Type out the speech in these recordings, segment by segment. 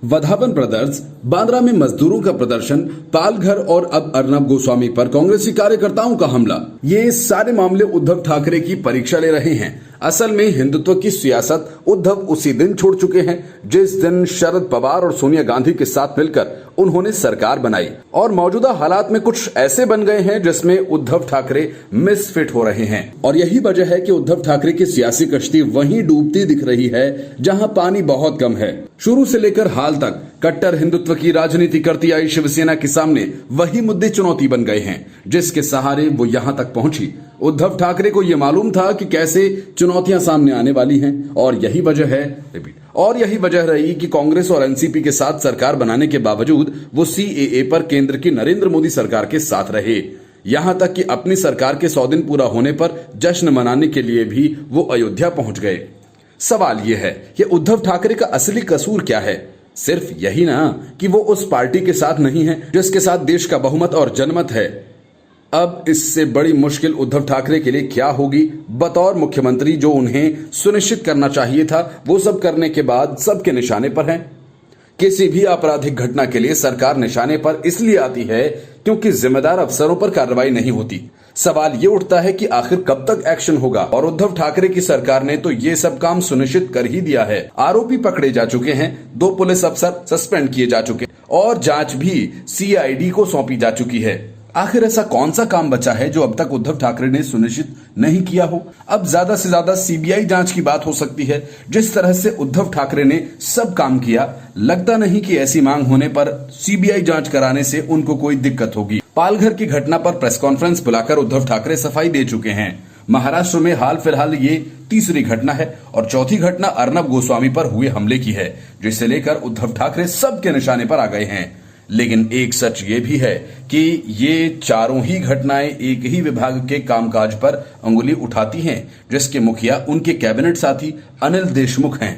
Wadhawan brothers, Bandra में मजदूरों का प्रदर्शन, पालघर और अब अर्नब गोस्वामी पर कांग्रेसी कार्यकर्ताओं का हमला। ये सारे मामले उद्धव ठाकरे की परीक्षा ले रहे हैं। असल में हिंदुत्व की सियासत उद्धव उसी दिन छोड़ चुके हैं जिस दिन शरद पवार और सोनिया गांधी के साथ मिलकर उन्होंने सरकार बनाई, और मौजूदा हालात में कुछ ऐसे बन गए हैं जिसमें उद्धव ठाकरे मिसफिट हो रहे हैं। और यही वजह है कि उद्धव ठाकरे की सियासी कश्ती वहीं डूबती दिख रही है जहां पानी बहुत कम है। शुरू से लेकर हाल तक कट्टर हिंदुत्व की राजनीति करती आई शिवसेना के सामने वही मुद्दे चुनौती बन गए हैं जिसके सहारे वो यहां तक पहुंची। उद्धव ठाकरे को यह मालूम था कि कैसे चुनौतियां सामने आने वाली हैं, और यही वजह रही कि कांग्रेस और एनसीपी के साथ सरकार बनाने के बावजूद वो सीएए पर केंद्र की नरेंद्र मोदी सरकार के साथ रहे। यहां तक कि अपनी सरकार के 100 दिन पूरा होने पर जश्न मनाने के लिए भी वो अयोध्या पहुंच गए। सवाल यह है कि उद्धव ठाकरे का असली कसूर क्या है? सिर्फ यही ना कि वो उस पार्टी के साथ नहीं है जिसके साथ देश का बहुमत और जनमत है। अब इससे बड़ी मुश्किल उद्धव ठाकरे के लिए क्या होगी? बतौर मुख्यमंत्री जो उन्हें सुनिश्चित करना चाहिए था वो सब करने के बाद सबके निशाने पर हैं। किसी भी आपराधिक घटना के लिए सरकार निशाने पर इसलिए आती है क्योंकि जिम्मेदार अफसरों पर कार्रवाई नहीं होती। सवाल ये उठता है कि आखिर कब तक एक्शन होगा, और उद्धव ठाकरे की सरकार ने तो ये सब काम सुनिश्चित कर ही दिया है। आरोपी पकड़े जा चुके हैं, 2 पुलिस अफसर सस्पेंड किए जा चुके और जांच भी सीआईडी को सौंपी जा चुकी है। आखिर ऐसा कौन सा काम बचा है जो अब तक उद्धव ठाकरे ने सुनिश्चित नहीं किया हो? अब ज्यादा से ज्यादा सीबीआई जांच की बात हो सकती है। जिस तरह से उद्धव ठाकरे ने सब काम किया, लगता नहीं कि ऐसी मांग होने पर सीबीआई जांच कराने से उनको कोई दिक्कत होगी। पालघर की घटना पर प्रेस कॉन्फ्रेंस बुलाकर उद्धव ठाकरे सफाई दे चुके हैं। महाराष्ट्र में हाल फिलहाल ये तीसरी घटना है और चौथी घटना अर्नब गोस्वामी पर हुए हमले की है, जिसे लेकर उद्धव ठाकरे सबके निशाने पर आ गए हैं। लेकिन एक सच ये भी है कि ये चारों ही घटनाएं एक ही विभाग के कामकाज पर अंगुली उठाती हैं, जिसके मुखिया उनके कैबिनेट साथी अनिल देशमुख हैं।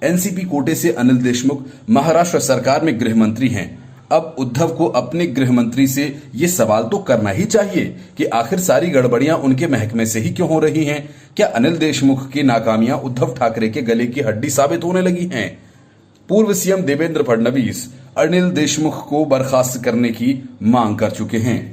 एनसीपी कोटे से अनिल देशमुख महाराष्ट्र सरकार में गृह मंत्री हैं। अब उद्धव को अपने गृह मंत्री से ये सवाल तो करना ही चाहिए कि आखिर सारी गड़बड़ियां उनके महकमे से ही क्यों हो रही हैं? क्या अनिल देशमुख की नाकामियां उद्धव ठाकरे के गले की हड्डी साबित होने लगी हैं? पूर्व सीएम देवेंद्र फडणवीस अनिल देशमुख को बर्खास्त करने की मांग कर चुके हैं।